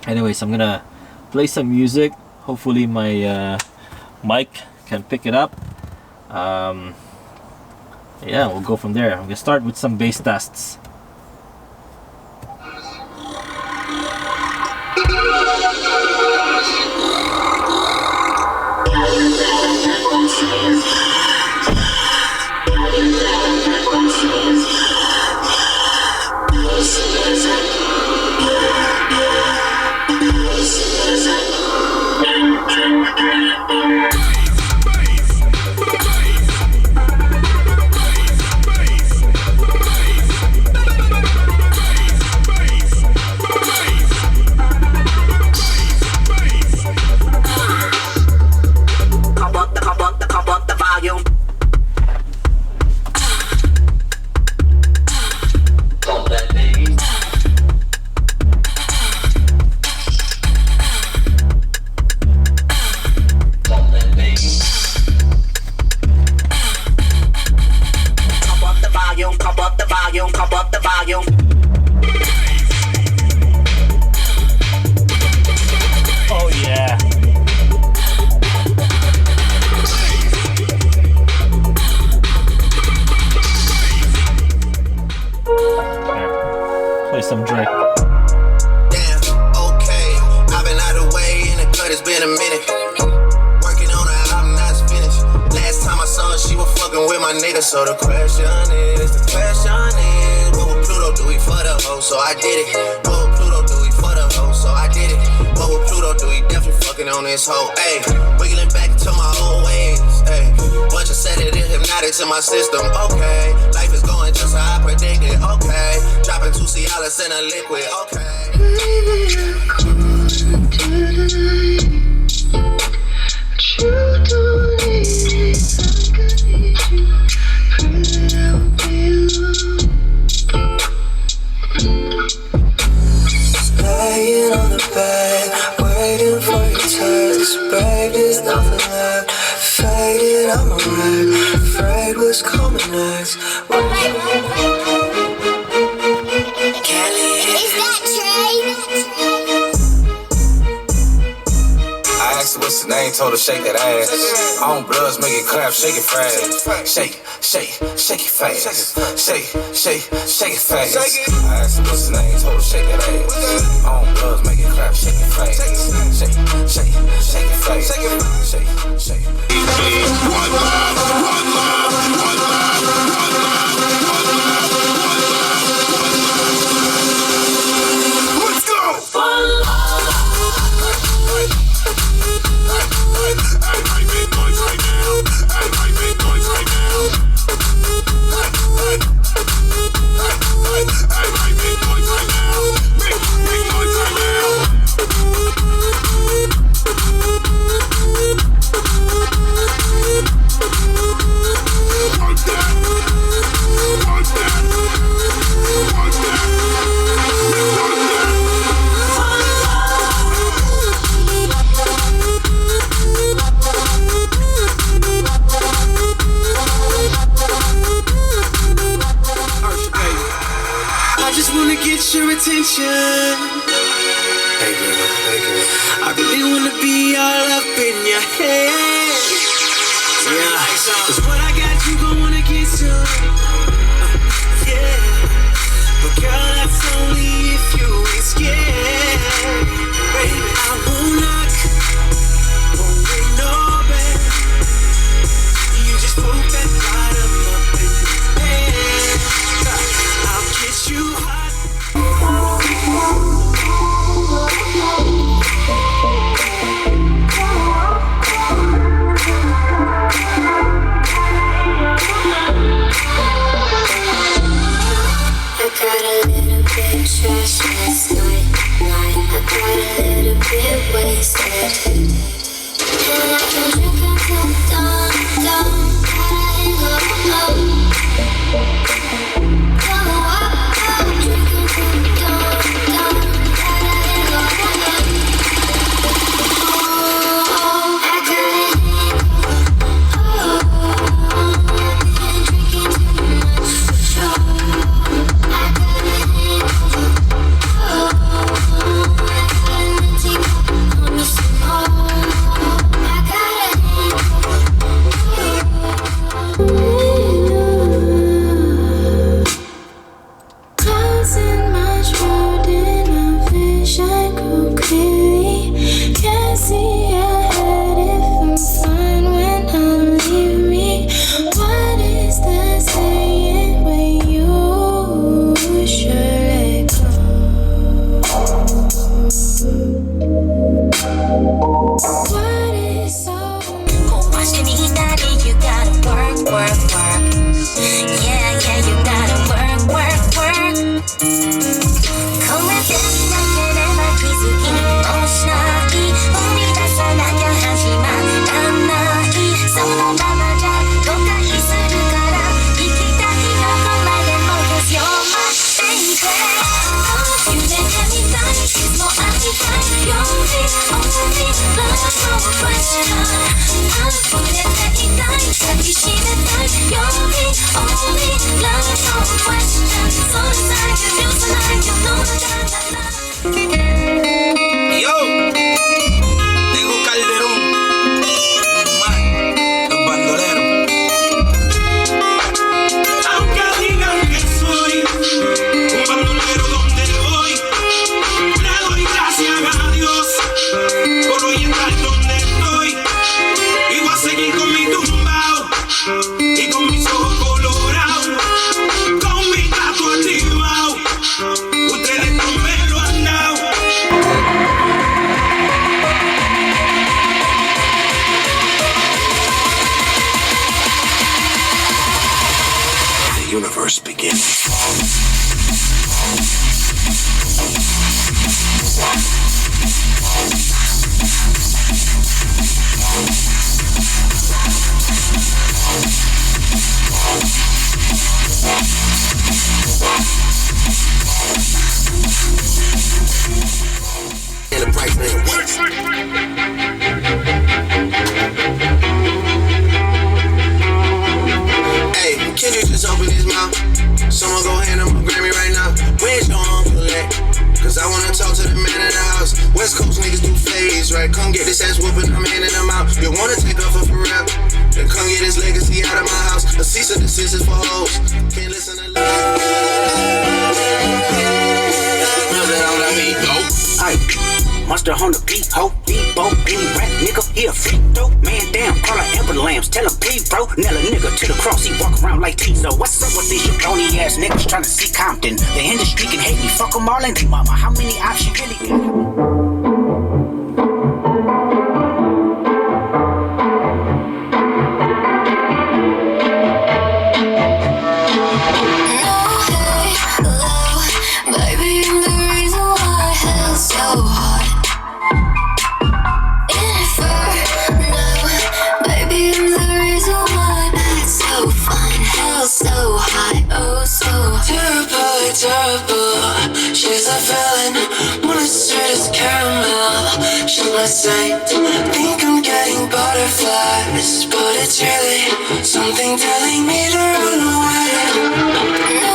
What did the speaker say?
Anyways, I'm gonna play some music. Hopefully my mic can pick it up. Yeah, we'll go from there. I'm gonna start with some bass tests. Some Drake. Damn, okay. I've been out of the way in the cut, it's been a minute. Working on her album, now it's finished. Last time I saw her, she was fucking with my nigga. So the question is, what would Pluto do? He for the hoe, so I did it. What would Pluto do? He for the hoe, so I did it. What would Pluto do? He definitely fucking on this hoe. Ayy, wiggling back into my old ways. Ayy, bunch of sedative hypnotic to my system. Okay, life is going just how I predicted. Okay, dropping 2 Cialis in a liquid. Okay. Laying on the bed, waiting for your text. Babe, there's nothing left. Faded, I'm a wreck. Afraid what's coming next. What's the name? Told her shake that ass. On bloods, make it clap, shake it fast. Shake, shake, shake it fast. Shake, shake, shake it fast. I asked her what's the name? Told her shake that ass. On bloods, make it clap, shake it fast. Shake, shake, shake it fast. Shake, shake. One love, one love, one love, one love, one love, one love. Let's go. One love. I make noise right now. I make noise right now. I make noise right now. Make noise right now. Work that. Work that. Work that. Work that. Wanna get your attention. Hey girl. I really wanna be all up in your head. Yeah, 'cause what I got you gon' wanna get some. Yeah, but girl, that's only if you ain't scared. Baby, I won't knock, won't ring no bell. You just poke that bottom up in your head. I'll kiss you hard. Trash last night. I got a little bit wasted. And I can drink until dawn. Gotta hang up, drink until dawn. Gotta hang up, I gotta hang up. I've been drinking too much for sure. I gotta hang up. right. Come get this ass whooping, I'm handing them out. You wanna take off for real? Then come get this legacy out of my house. A cease and desist is for hoes. Can't listen to love. Ay, monster on the beat, ho, Debo, any rap nigga, he a freak, dope man, damn, call her Amber Lambs, tell him please, bro, nail a nigga to the cross, he walk around like Tizo. What's up with these jabroni ass niggas trying to see Compton? The industry can hate me, fuck them all and they mama, how many options really got? So hot, oh so terrible, terrible. She's a villain, one as sweet as caramel. She's my saint, think I'm getting butterflies, but it's really something telling me to run away.